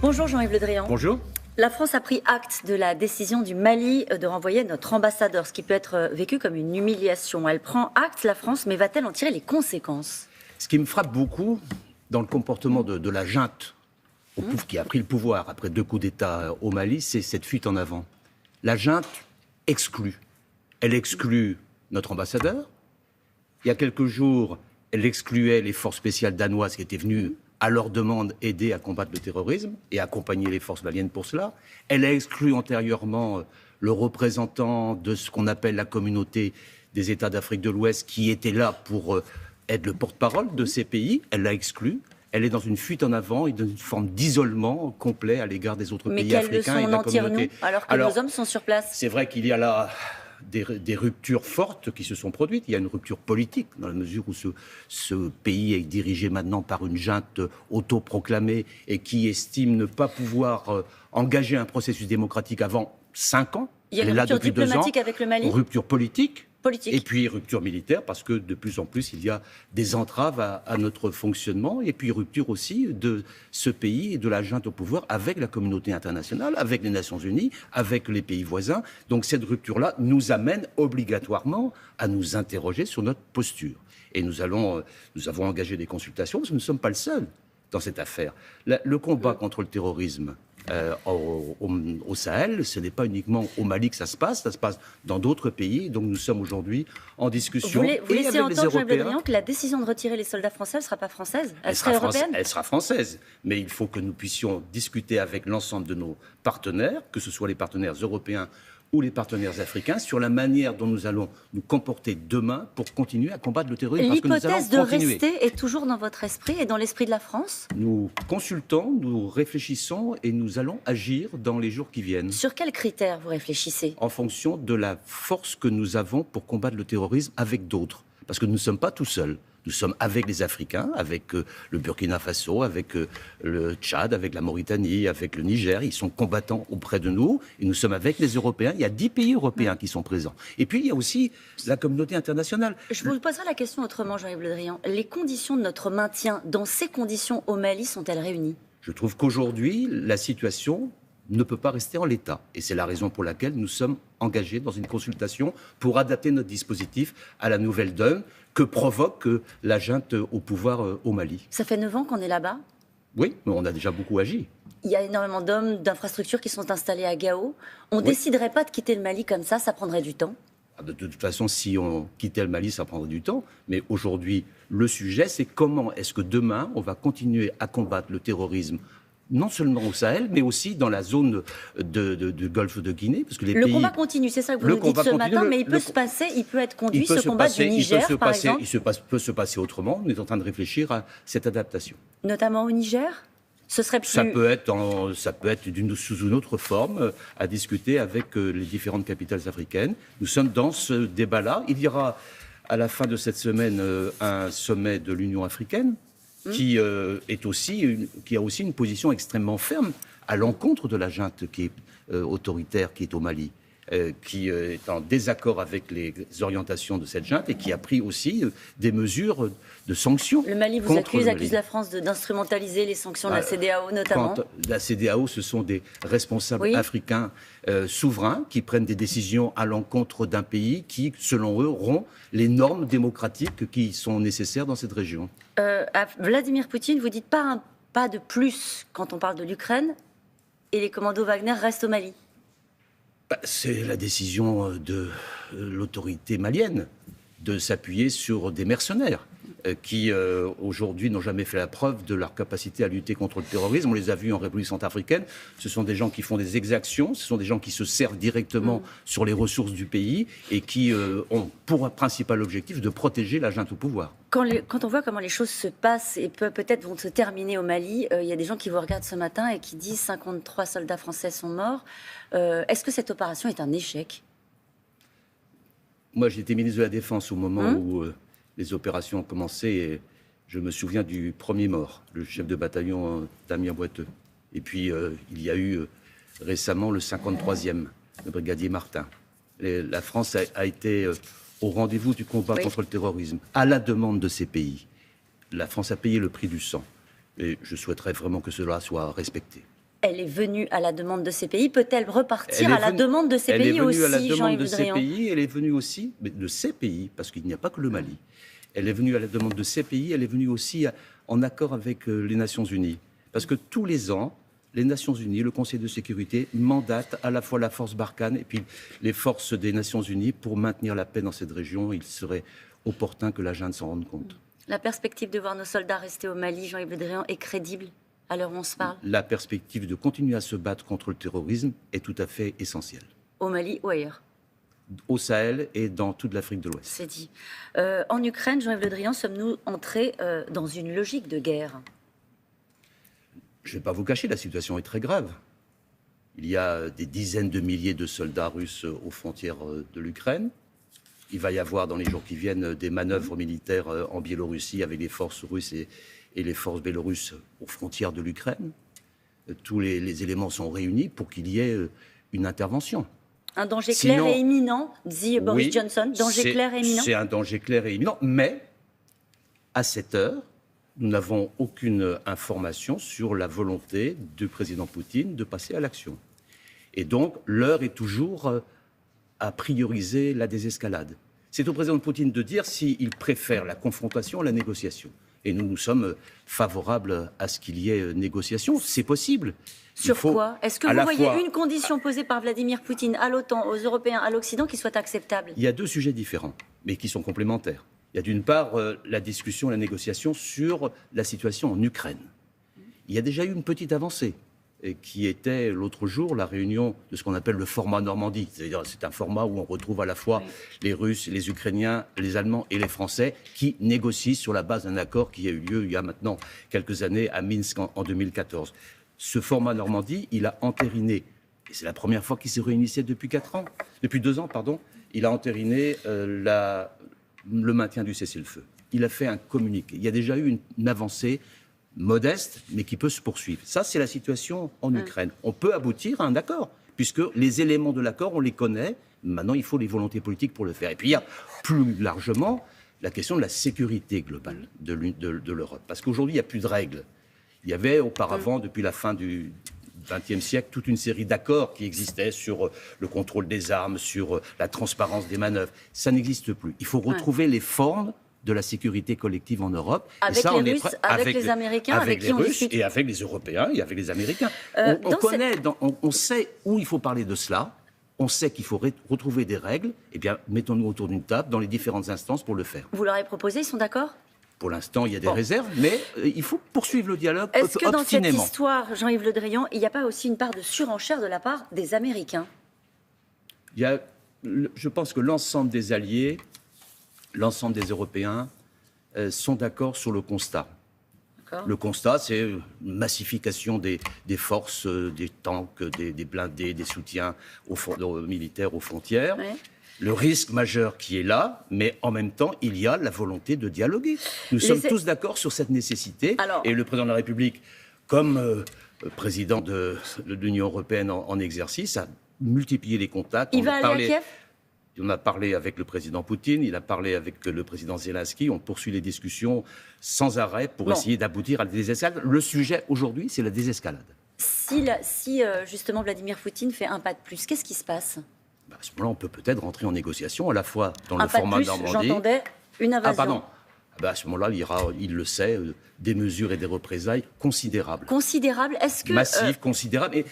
Bonjour Jean-Yves Le Drian. Bonjour. La France a pris acte de la décision du Mali de renvoyer notre ambassadeur, ce qui peut être vécu comme une humiliation. Elle prend acte, la France, mais va-t-elle en tirer les conséquences ? Ce qui me frappe beaucoup dans le comportement de la junte qui a pris le pouvoir après 2 coups d'État au Mali, c'est cette fuite en avant. La junte exclut. Elle exclut notre ambassadeur. Il y a quelques jours, elle excluait les forces spéciales danoises qui étaient venues à leur demande aider à combattre le terrorisme et accompagner les forces maliennes pour cela. Elle a exclu antérieurement le représentant de ce qu'on appelle la communauté des États d'Afrique de l'Ouest qui était là pour être le porte-parole de ces pays. Elle l'a exclu. Elle est dans une fuite en avant et dans une forme d'isolement complet à l'égard des autres pays africains et de la communauté. Mais quelle leçon en tire-nous alors que nos hommes sont sur place ? C'est vrai qu'il y a là des ruptures fortes qui se sont produites. Il y a une rupture politique, dans la mesure où ce pays est dirigé maintenant par une junte autoproclamée et qui estime ne pas pouvoir engager un processus démocratique avant 5 ans. Il y a une rupture diplomatique avec le Mali ? Rupture politique. Et puis rupture militaire, parce que de plus en plus, il y a des entraves à notre fonctionnement. Et puis rupture aussi de ce pays et de la junte au pouvoir avec la communauté internationale, avec les Nations Unies, avec les pays voisins. Donc cette rupture-là nous amène obligatoirement à nous interroger sur notre posture. Et nous avons engagé des consultations, parce que nous ne sommes pas le seul dans cette affaire. Le combat contre le terrorisme au Sahel, ce n'est pas uniquement au Mali que ça se passe dans d'autres pays. Donc nous sommes aujourd'hui en discussion. Vous laissez entendre, Jean-Yves Le Drian, que la décision de retirer les soldats français, elle ne sera pas française ? Elle sera européenne ? Elle sera française. Mais il faut que nous puissions discuter avec l'ensemble de nos partenaires, que ce soit les partenaires européens ou les partenaires africains, sur la manière dont nous allons nous comporter demain pour continuer à combattre le terrorisme. L'hypothèse de rester est toujours dans votre esprit et dans l'esprit de la France ? Nous consultons, nous réfléchissons et nous allons agir dans les jours qui viennent. Sur quels critères vous réfléchissez ? En fonction de la force que nous avons pour combattre le terrorisme avec d'autres. Parce que nous ne sommes pas tout seuls. Nous sommes avec les Africains, avec le Burkina Faso, avec le Tchad, avec la Mauritanie, avec le Niger. Ils sont combattants auprès de nous. Et nous sommes avec les Européens. Il y a 10 pays européens qui sont présents. Et puis, il y a aussi la communauté internationale. Je vous poserai la question autrement, Jean-Yves Le Drian. Les conditions de notre maintien dans ces conditions au Mali sont-elles réunies ? Je trouve qu'aujourd'hui, la situation ne peut pas rester en l'état. Et c'est la raison pour laquelle nous sommes engagés dans une consultation pour adapter notre dispositif à la nouvelle donne que provoque la junte au pouvoir au Mali. Ça fait 9 ans qu'on est là-bas ? Oui, mais on a déjà beaucoup agi. Il y a énormément d'hommes, d'infrastructures qui sont installés à Gao. On ne déciderait pas de quitter le Mali comme ça prendrait du temps ? De toute façon, si on quittait le Mali, ça prendrait du temps. Mais aujourd'hui, le sujet, c'est comment est-ce que demain, on va continuer à combattre le terrorisme non seulement au Sahel, mais aussi dans la zone du golfe de Guinée. Parce que le combat continue, c'est ça que vous nous dites ce matin, mais il peut être conduit, ce combat du Niger, par exemple. Peut se passer autrement. On est en train de réfléchir à cette adaptation. Notamment au Niger ? Ce serait plus... Ça peut être sous une autre forme, à discuter avec les différentes capitales africaines. Nous sommes dans ce débat-là. Il y aura, à la fin de cette semaine, un sommet de l'Union africaine, qui a aussi une position extrêmement ferme à l'encontre de la junte qui est autoritaire, qui est au Mali, qui est en désaccord avec les orientations de cette junte et qui a pris aussi des mesures de sanctions. Le Mali vous accuse la France d'instrumentaliser les sanctions de la CEDEAO notamment. La CEDEAO, ce sont des responsables africains souverains qui prennent des décisions à l'encontre d'un pays qui, selon eux, rompt les normes démocratiques qui sont nécessaires dans cette région. À Vladimir Poutine, vous dites pas un pas de plus quand on parle de l'Ukraine et les commandos Wagner restent au Mali. C'est la décision de l'autorité malienne de s'appuyer sur des mercenaires qui, aujourd'hui, n'ont jamais fait la preuve de leur capacité à lutter contre le terrorisme. On les a vus en République centrafricaine. Ce sont des gens qui font des exactions, ce sont des gens qui se servent directement sur les ressources du pays et qui ont pour principal objectif de protéger la junte au pouvoir. Quand on voit comment les choses se passent et peut-être vont se terminer au Mali, il y a des gens qui vous regardent ce matin et qui disent 53 soldats français sont morts. Est-ce que cette opération est un échec ? Moi, j'étais ministre de la Défense au moment où les opérations ont commencé et je me souviens du premier mort, le chef de bataillon Damien Boiteux. Et puis, il y a eu récemment le 53e, le brigadier Martin. La France a été au rendez-vous du combat contre le terrorisme, à la demande de ces pays. La France a payé le prix du sang. Et je souhaiterais vraiment que cela soit respecté. Elle est venue à la demande de ces pays. Peut-elle repartir à la demande de ces pays aussi, Jean-Yves Le Drian ? Elle est venue à la demande de ces pays, elle est venue aussi, mais de ces pays, parce qu'il n'y a pas que le Mali. Elle est venue à la demande de ces pays, elle est venue aussi en accord avec les Nations Unies. Parce que tous les ans, les Nations Unies, le Conseil de sécurité, mandatent à la fois la force Barkhane et puis les forces des Nations Unies pour maintenir la paix dans cette région. Il serait opportun que la junte s'en rende compte. La perspective de voir nos soldats rester au Mali, Jean-Yves Le Drian, est crédible à l'heure où on se parle ? La perspective de continuer à se battre contre le terrorisme est tout à fait essentielle. Au Mali ou ailleurs ? Au Sahel et dans toute l'Afrique de l'Ouest. C'est dit. En Ukraine, Jean-Yves Le Drian, sommes-nous entrés dans une logique de guerre ? Je ne vais pas vous cacher, la situation est très grave. Il y a des dizaines de milliers de soldats russes aux frontières de l'Ukraine. Il va y avoir dans les jours qui viennent des manœuvres militaires en Biélorussie avec les forces russes et les forces bélarusses aux frontières de l'Ukraine. Tous les éléments sont réunis pour qu'il y ait une intervention. Un danger clair et imminent, dit Boris Johnson. Danger clair et imminent. C'est un danger clair et imminent, mais à cette heure, nous n'avons aucune information sur la volonté du président Poutine de passer à l'action. Et donc, l'heure est toujours à prioriser la désescalade. C'est au président Poutine de dire s'il préfère la confrontation à la négociation. Et nous sommes favorables à ce qu'il y ait négociation. C'est possible. Sur quoi ? Est-ce que vous voyez une condition posée par Vladimir Poutine à l'OTAN, aux Européens, à l'Occident qui soit acceptable ? Il y a deux sujets différents, mais qui sont complémentaires. Il y a d'une part la discussion, la négociation sur la situation en Ukraine. Il y a déjà eu une petite avancée, qui était l'autre jour la réunion de ce qu'on appelle le format Normandie. C'est-à-dire c'est un format où on retrouve à la fois les Russes, les Ukrainiens, les Allemands et les Français qui négocient sur la base d'un accord qui a eu lieu il y a maintenant quelques années à Minsk en 2014. Ce format Normandie, il a entériné, et c'est la première fois qu'il se réunissait depuis 2 ans, il a entériné le maintien du cessez-le-feu. Il a fait un communiqué. Il y a déjà eu une avancée modeste, mais qui peut se poursuivre. Ça, c'est la situation en Ukraine. On peut aboutir à un accord, puisque les éléments de l'accord, on les connaît. Maintenant, il faut les volontés politiques pour le faire. Et puis, il y a plus largement la question de la sécurité globale de l'Europe. Parce qu'aujourd'hui, il n'y a plus de règles. Il y avait auparavant, depuis la fin du XXe siècle, toute une série d'accords qui existaient sur le contrôle des armes, sur la transparence des manœuvres. Ça n'existe plus. Il faut retrouver les formes de la sécurité collective en Europe. Avec les Russes, avec les Américains, avec les Russes et avec les Européens et avec les Américains. On sait où il faut parler de cela. On sait qu'il faut retrouver des règles. Eh bien, mettons-nous autour d'une table dans les différentes instances pour le faire. Vous leur avez proposé, ils sont d'accord ? Pour l'instant, il y a des réserves, mais il faut poursuivre le dialogue obstinément. Est-ce que dans cette histoire, Jean-Yves Le Drian, il n'y a pas aussi une part de surenchère de la part des Américains ? Je pense que l'ensemble des alliés, l'ensemble des Européens sont d'accord sur le constat. Le constat, c'est une massification des forces, des tanks, des blindés, des soutiens aux militaires aux frontières. Oui. Le risque majeur qui est là, mais en même temps, il y a la volonté de dialoguer. Nous sommes tous d'accord sur cette nécessité. Et le président de la République, comme président de l'Union européenne en exercice, a multiplié les contacts. Il va aller à Kiev ? On a parlé avec le président Poutine, il a parlé avec le président Zelensky. On poursuit les discussions sans arrêt pour essayer d'aboutir à la désescalade. Le sujet aujourd'hui, c'est la désescalade. Si justement Vladimir Poutine fait un pas de plus, qu'est-ce qui se passe ? À ce moment-là, on peut peut-être rentrer en négociation à la fois dans le format Normandie. J'entendais une invasion. Ah, pardon. À ce moment-là, il le sait, des mesures et des représailles considérables. Considérables ? Est-ce que... Massives, considérables. Et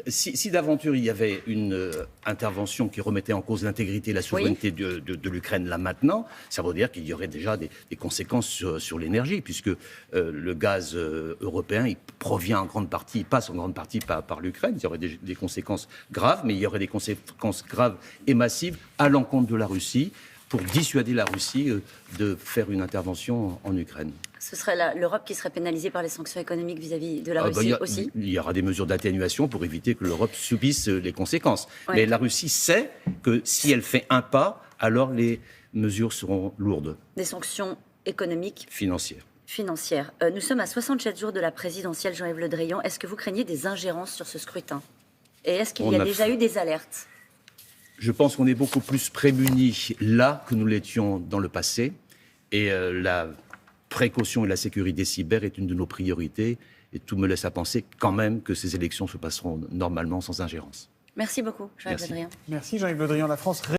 si d'aventure il y avait une intervention qui remettait en cause l'intégrité et la souveraineté de l'Ukraine là maintenant, ça veut dire qu'il y aurait déjà des conséquences sur l'énergie, puisque le gaz européen, il passe en grande partie par l'Ukraine. Il y aurait des conséquences graves, mais il y aurait des conséquences graves et massives à l'encontre de la Russie, pour dissuader la Russie de faire une intervention en Ukraine. Ce serait l'Europe qui serait pénalisée par les sanctions économiques vis-à-vis de la Russie aussi ? Il y aura des mesures d'atténuation pour éviter que l'Europe subisse les conséquences. Ouais. Mais la Russie sait que si elle fait un pas, alors les mesures seront lourdes. Des sanctions économiques ? Financières. Nous sommes à 67 jours de la présidentielle, Jean-Yves Le Drian. Est-ce que vous craignez des ingérences sur ce scrutin ? Et est-ce qu'il y a déjà eu des alertes ? Je pense qu'on est beaucoup plus prémunis là que nous l'étions dans le passé. Et la précaution et la sécurité cyber est une de nos priorités. Et tout me laisse à penser quand même que ces élections se passeront normalement sans ingérence. Merci beaucoup, Jean-Yves Le Drian. Merci Jean-Yves Le Drian. La France